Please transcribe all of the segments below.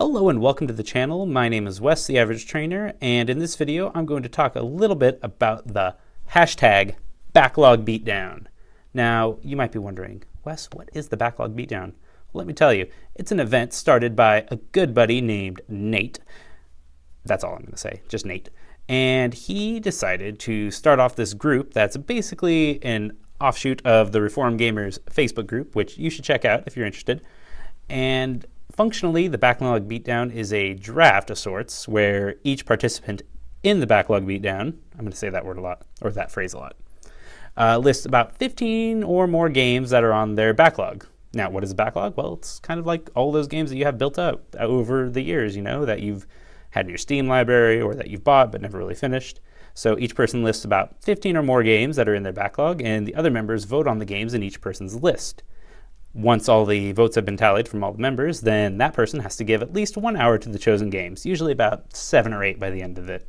Hello and welcome to the channel. My name is Wes, the Average Trainer, and in this video I'm going to talk a little bit about the hashtag Backlog Beatdown. Now, you might be wondering, Wes, what is the Backlog Beatdown? Well, let me tell you, it's an event started by a good buddy named Nate. That's all I'm going to say, just Nate. And he decided to start off this group that's basically an offshoot of the Reformed Gamers Facebook group, which you should check out if you're interested. And functionally, the Backlog Beatdown is a draft of sorts where each participant in the Backlog Beatdown, I'm going to say that word a lot, or that phrase a lot, lists about 15 or more games that are on their backlog. Now, what is a backlog? Well, it's kind of like all those games that you have built up over the years, you know, that you've had in your Steam library or that you've bought but never really finished. So each person lists about 15 or more games that are in their backlog, and the other members vote on the games in each person's list. Once all the votes have been tallied from all the members, then that person has to give at least 1 hour to the chosen games, usually about 7 or 8 by the end of it.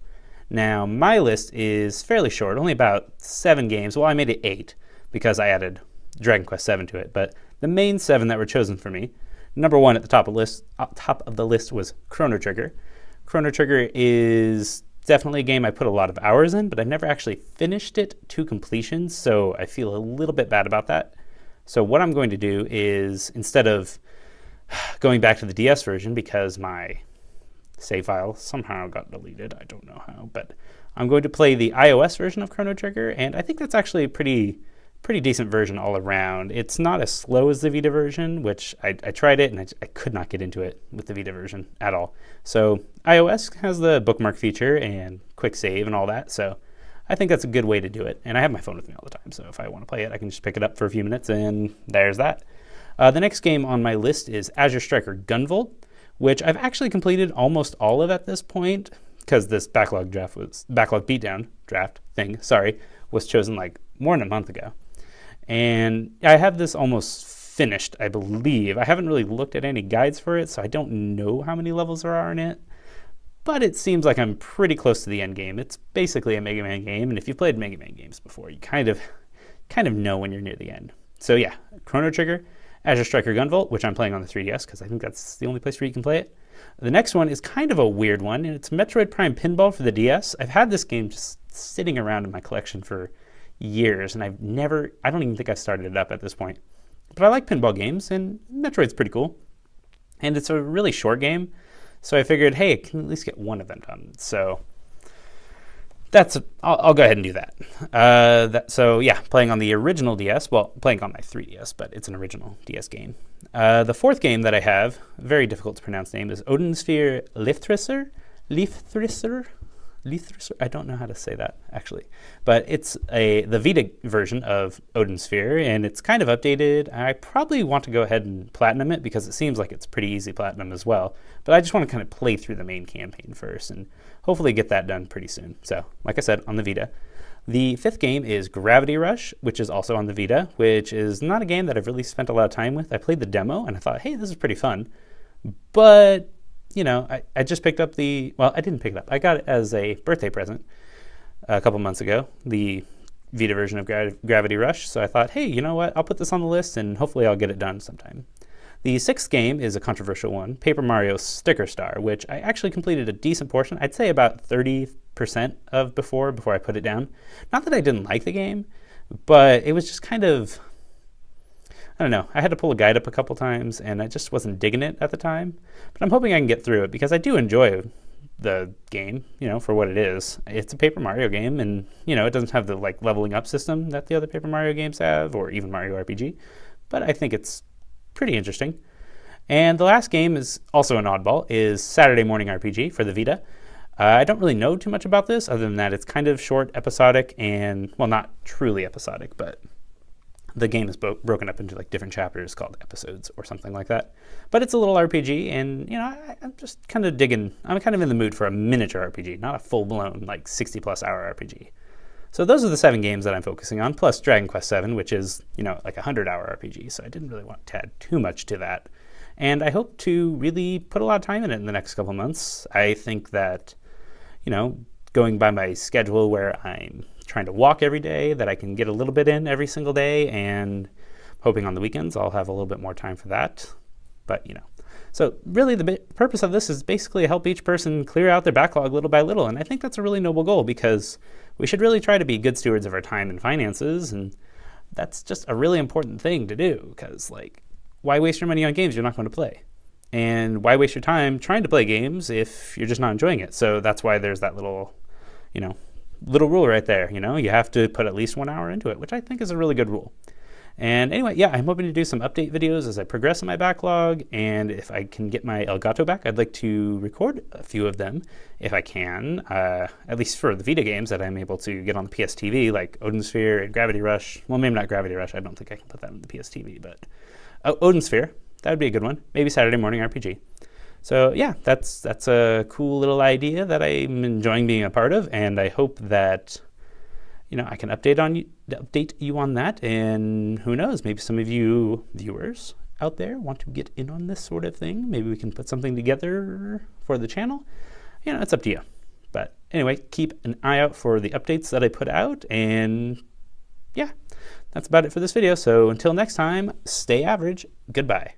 Now, my list is fairly short, only about 7 games. Well, I made it 8 because I added Dragon Quest VII to it, but the main 7 that were chosen for me, number 1 at the top of the list was Chrono Trigger. Chrono Trigger is definitely a game I put a lot of hours in, but I never actually finished it to completion, so I feel a little bit bad about that. So what I'm going to do is, instead of going back to the DS version because my save file somehow got deleted, I don't know how, but I'm going to play the iOS version of Chrono Trigger, and I think that's actually a pretty decent version all around. It's not as slow as the Vita version, which I tried it and I could not get into it with the Vita version at all. So iOS has the bookmark feature and quick save and all that, so I think that's a good way to do it. And I have my phone with me all the time, so if I want to play it, I can just pick it up for a few minutes, and there's that. The next game on my list is Azure Striker Gunvolt, which I've actually completed almost all of at this point, because this Backlog Beatdown draft thing, was chosen like more than a month ago. And I have this almost finished, I believe. I haven't really looked at any guides for it, so I don't know how many levels there are in it. But it seems like I'm pretty close to the end game. It's basically a Mega Man game, and if you've played Mega Man games before, you kind of know when you're near the end. So yeah, Chrono Trigger, Azure Striker Gunvolt, which I'm playing on the 3DS because I think that's the only place where you can play it. The next one is kind of a weird one, and it's Metroid Prime Pinball for the DS. I've had this game just sitting around in my collection for years, and I don't even think I've started it up at this point. But I like pinball games, and Metroid's pretty cool. And it's a really short game. So I figured, hey, I can at least get one of them done. So I'll go ahead and do that. So yeah, playing on the original DS, well, playing on my 3DS, but it's an original DS game. The fourth game that I have, very difficult to pronounce name, is Odinsphere Leifthryser. I don't know how to say that, actually. But it's the Vita version of Odinsphere, and it's kind of updated. I probably want to go ahead and platinum it because it seems like it's pretty easy platinum as well. But I just want to kind of play through the main campaign first and hopefully get that done pretty soon. So, like I said, on the Vita. The fifth game is Gravity Rush, which is also on the Vita, which is not a game that I've really spent a lot of time with. I played the demo, and I thought, hey, this is pretty fun. But you know, I just picked up I didn't pick it up. I got it as a birthday present a couple months ago, the Vita version of Gravity Rush. So I thought, hey, you know what? I'll put this on the list and hopefully I'll get it done sometime. The sixth game is a controversial one, Paper Mario Sticker Star, which I actually completed a decent portion. I'd say about 30% of before I put it down. Not that I didn't like the game, but it was just kind of, I don't know, I had to pull a guide up a couple times, and I just wasn't digging it at the time. But I'm hoping I can get through it, because I do enjoy the game, you know, for what it is. It's a Paper Mario game, and, you know, it doesn't have the, like, leveling up system that the other Paper Mario games have, or even Mario RPG. But I think it's pretty interesting. And the last game is also an oddball, is Saturday Morning RPG for the Vita. I don't really know too much about this, other than that it's kind of short, episodic, and, well, not truly episodic, but the game is broken up into like different chapters called episodes or something like that. But it's a little RPG, and you know, I'm just kind of digging. I'm kind of in the mood for a miniature RPG, not a full-blown like 60+ hour RPG. So those are the 7 games that I'm focusing on, plus Dragon Quest VII, which is, you know, like a 100-hour RPG. So I didn't really want to add too much to that. And I hope to really put a lot of time in it in the next couple months. I think that, you know, going by my schedule where I'm trying to walk every day, that I can get a little bit in every single day, and hoping on the weekends I'll have a little bit more time for that. But, you know. So really the purpose of this is basically to help each person clear out their backlog little by little. And I think that's a really noble goal, because we should really try to be good stewards of our time and finances. And that's just a really important thing to do, because like, why waste your money on games you're not going to play? And why waste your time trying to play games if you're just not enjoying it? So that's why there's that little, little rule right there. You have to put at least 1 hour into it, which I think is a really good rule. And anyway, yeah, I'm hoping to do some update videos as I progress in my backlog, and if I can get my Elgato back, I'd like to record a few of them if I can, at least for the Vita games that I'm able to get on the PS TV, like Odin Sphere and Gravity Rush. Well, maybe not Gravity Rush, I don't think I can put that on the PS TV, but Odin Sphere, that would be a good one. Maybe Saturday Morning RPG. So yeah, that's a cool little idea that I'm enjoying being a part of, and I hope that I can update you on that, and who knows, maybe some of you viewers out there want to get in on this sort of thing. Maybe we can put something together for the channel. It's up to you. But anyway, keep an eye out for the updates that I put out, and yeah, that's about it for this video. So until next time, stay average. Goodbye.